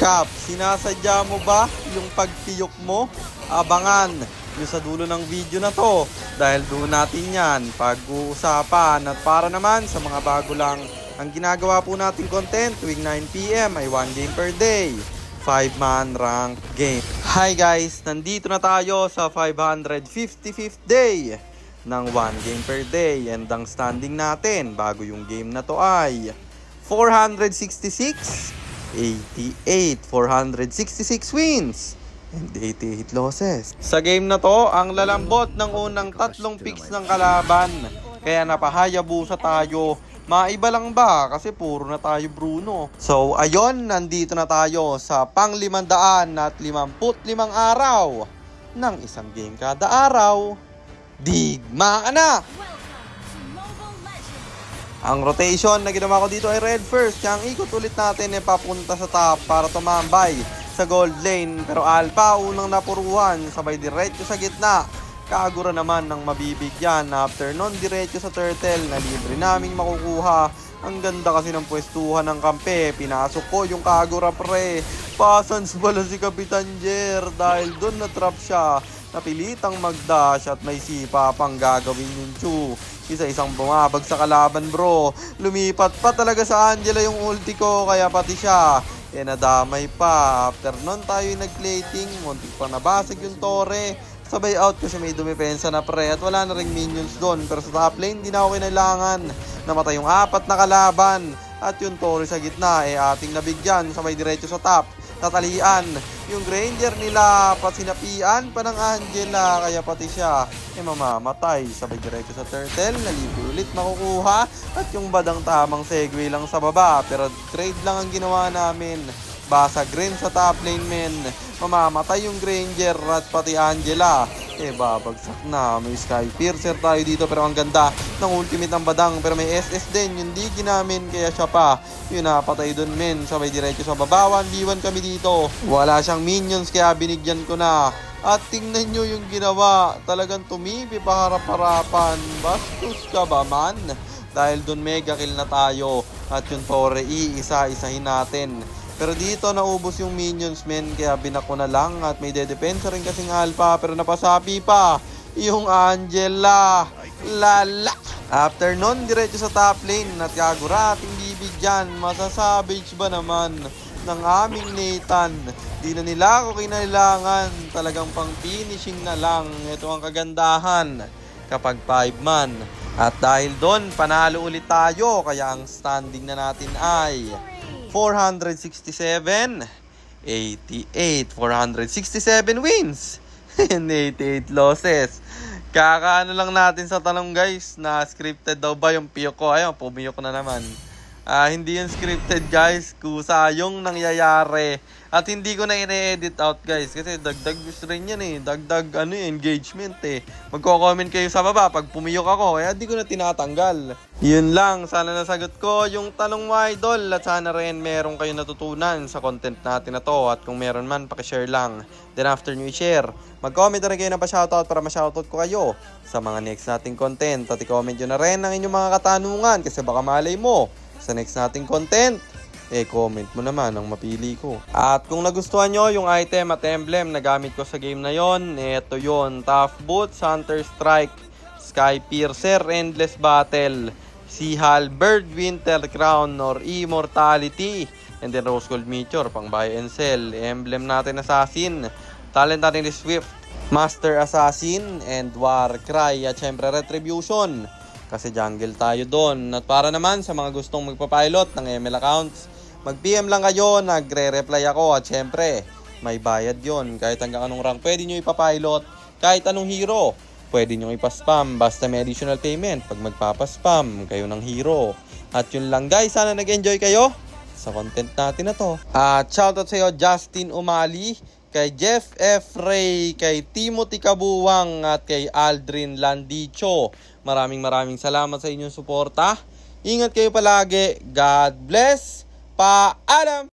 Cap, sinasadya mo ba yung pagpiyok mo? Abangan nyo sa dulo ng video na to dahil doon natin yan pag-uusapan. At para naman sa mga bago lang ang ginagawa po nating content tuwing 9 PM ay 1 game per day, 5-man ranked game. Hi guys, nandito na tayo sa 555th day ng 1 game per day and ang standing natin bago yung game na to ay 466, 88, 466 wins and 88 losses. Sa game na to, ang lalambot ng unang tatlong picks ng kalaban. Kaya napahayabusa tayo. Maiba lang ba? Kasi puro na tayo Bruno. So ayon, nandito na tayo sa pang 555 araw ng isang game kada araw. Digmaan na! Ang rotation na ginawa ko dito ay red first. Kaya ang ikot ulit natin ay papunta sa top para tumambay sa gold lane. Pero alpha unang napuruhan, sabay diretso sa gitna. Kagura naman ng mabibigyan. After nun, diretso sa turtle na libre naming makukuha. Ang ganda kasi ng pwestuhan ng kampe. Pinasok ko yung Kagura pre. Pasans pala si Kapitan Jer dahil doon na-trap siya. Napilitang mag-dash at may sipa pang gagawin yung Chu. Isa-isang bumabag sa kalaban bro. Lumipat pa talaga sa Angela yung ulti ko kaya pati siya nadamay pa. After nun tayo nag-plating, muntik pa nabasag yung Torre. Sabay out kasi may dumipensa na pre at wala na ring minions doon. Pero sa top lane di na ako kinailangan. Namatay yung 4 na kalaban. At yung Torre sa gitna ating nabigyan. Sabay diretso sa top. Tatalian yung Granger nila, sinapian pa ng Angela kaya pati siya mamamatay. Sabay diretso sa turtle, nalibre ulit makukuha at yung badang tamang segue lang sa baba. Pero trade lang ang ginawa namin. Basag rin sa top lane men. Mamamatay yung Granger at pati Angela. Babagsak na. May Sky Piercer tayo dito pero ang ganda ng ultimate ng badang. Pero may SS din. Yung di ginamin kaya siya pa. Yun napatay dun men. Sabay diretso sa baba. 1v1 kami dito. Wala siyang minions kaya binigyan ko na. At tingnan nyo yung ginawa. Talagang tumipi pa harap-harapan. Bastos ka ba man? Dahil dun mega kill na tayo. At yung Torre isa-isahin natin. Pero dito naubos yung minions men kaya binako na lang at may dedepensa rin kasing alpha pero napasapi pa yung Angela. Lala! After nun, diretso sa top lane at Kagura ating bibigyan. Masasabage ba naman ng aming Nathan? Di na nila ako kinailangan. Talagang pang finishing na lang. Ito ang kagandahan kapag 5-man. At dahil doon, panalo ulit tayo. Kaya ang standing na natin ay 467, 88, 467 wins and 88 losses. Kakaano lang natin sa tanong guys na scripted daw ba yung piyok ko. Ayun, pumiyok na naman. Hindi yung scripted guys, kusa yung nangyayari. At hindi ko na ine-edit out guys kasi dagdag views rin yan dagdag engagement Magko-comment kayo sa baba pag pumiyok ako kaya di ko na tinatanggal. Yun lang, sana nasagot ko yung tanong mo idol at sana rin meron kayo natutunan sa content natin na to at kung meron man paki-share lang. Then after nyo i-share, mag-comment na rin kayo na pa-shoutout para ma-shoutout ko kayo sa mga next nating content at i-comment nyo na rin ang inyong mga katanungan kasi baka malay mo sa next nating content comment mo naman ang mapili ko. At kung nagustuhan nyo yung item at emblem na gamit ko sa game na yon, ito yon: Tough Boots, Hunter Strike, Sky Piercer, Endless Battle, Sea Halberd, Winter Crown, or Immortality, and then Rose Gold Meteor, pang buy and sell. Emblem natin Assassin, talent natin is Swift, Master Assassin, and Warcry, at syempre Retribution. Kasi jungle tayo doon. At para naman sa mga gustong magpapilot ng ML accounts, mag-PM lang kayo, nagre-reply ako. At syempre, may bayad yon. Kahit hanggang anong rank, pwede nyo ipapilot. Kahit anong hero, pwede nyo ipaspam. Basta may additional payment pag magpapaspam kayo ng hero. At yun lang guys, sana nag-enjoy kayo sa content natin na to. At shoutout sa iyo, Justin Umali, kay Jeff F. Ray, kay Timothy Kabuwang, at kay Aldrin Landicho. Maraming salamat sa inyong suporta. Ingat kayo palagi. God bless. Paalam!